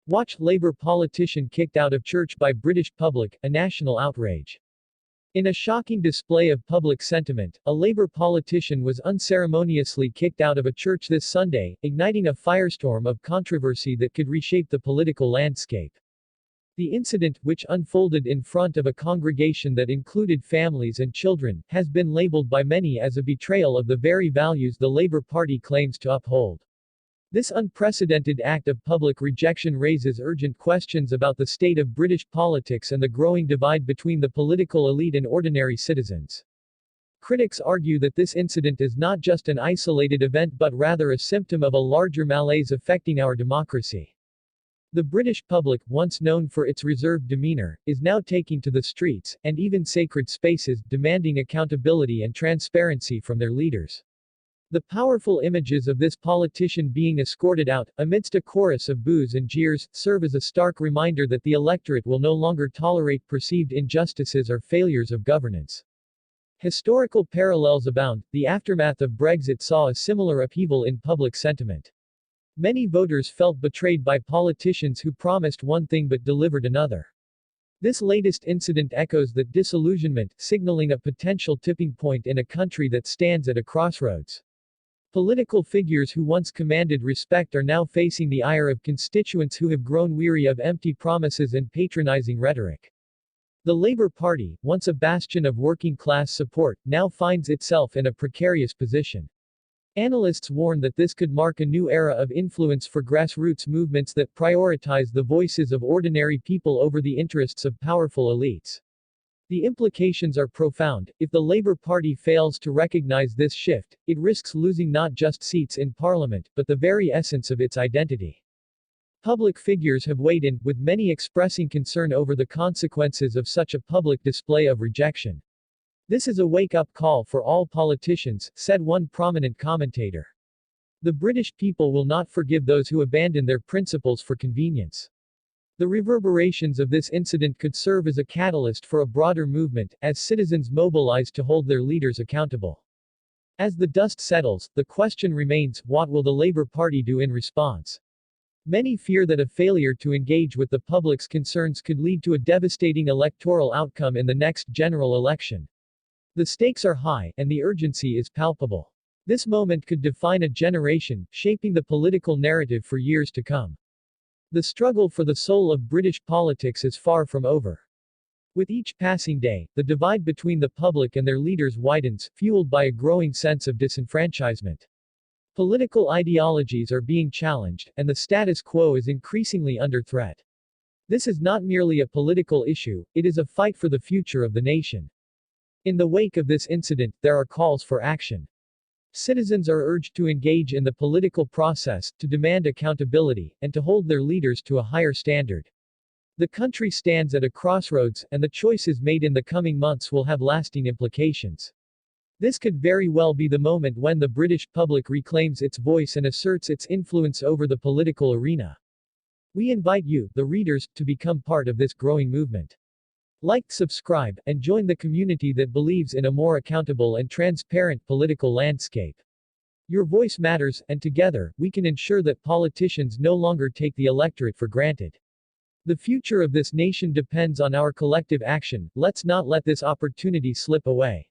Watch Labour politician kicked out of church by British public, a national outrage. In a shocking display of public sentiment, a Labour politician was unceremoniously kicked out of a church this Sunday, igniting a firestorm of controversy that could reshape the political landscape. The incident, which unfolded in front of a congregation that included families and children, has been labeled by many as a betrayal of the very values the Labour Party claims to uphold. This unprecedented act of public rejection raises urgent questions about the state of British politics and the growing divide between the political elite and ordinary citizens. Critics argue that this incident is not just an isolated event but rather a symptom of a larger malaise affecting our democracy. The British public, once known for its reserved demeanor, is now taking to the streets, and even sacred spaces, demanding accountability and transparency from their leaders. The powerful images of this politician being escorted out, amidst a chorus of boos and jeers, serve as a stark reminder that the electorate will no longer tolerate perceived injustices or failures of governance. Historical parallels abound. The aftermath of Brexit saw a similar upheaval in public sentiment. Many voters felt betrayed by politicians who promised one thing but delivered another. This latest incident echoes that disillusionment, signaling a potential tipping point in a country that stands at a crossroads. Political figures who once commanded respect are now facing the ire of constituents who have grown weary of empty promises and patronizing rhetoric. The Labour Party, once a bastion of working-class support, now finds itself in a precarious position. Analysts warn that this could mark a new era of influence for grassroots movements that prioritize the voices of ordinary people over the interests of powerful elites. The implications are profound. If the Labour Party fails to recognize this shift, it risks losing not just seats in Parliament, but the very essence of its identity. Public figures have weighed in, with many expressing concern over the consequences of such a public display of rejection. This is a wake-up call for all politicians, said one prominent commentator. The British people will not forgive those who abandon their principles for convenience. The reverberations of this incident could serve as a catalyst for a broader movement, as citizens mobilize to hold their leaders accountable. As the dust settles, the question remains, what will the Labour Party do in response? Many fear that a failure to engage with the public's concerns could lead to a devastating electoral outcome in the next general election. The stakes are high, and the urgency is palpable. This moment could define a generation, shaping the political narrative for years to come. The struggle for the soul of British politics is far from over. With each passing day, the divide between the public and their leaders widens, fueled by a growing sense of disenfranchisement. Political ideologies are being challenged, and the status quo is increasingly under threat. This is not merely a political issue, it is a fight for the future of the nation. In the wake of this incident, there are calls for action. Citizens are urged to engage in the political process, to demand accountability, and to hold their leaders to a higher standard. The country stands at a crossroads, and the choices made in the coming months will have lasting implications. This could very well be the moment when the British public reclaims its voice and asserts its influence over the political arena. We invite you, the readers, to become part of this growing movement. Like, subscribe, and join the community that believes in a more accountable and transparent political landscape. Your voice matters, and together, we can ensure that politicians no longer take the electorate for granted. The future of this nation depends on our collective action. Let's not let this opportunity slip away.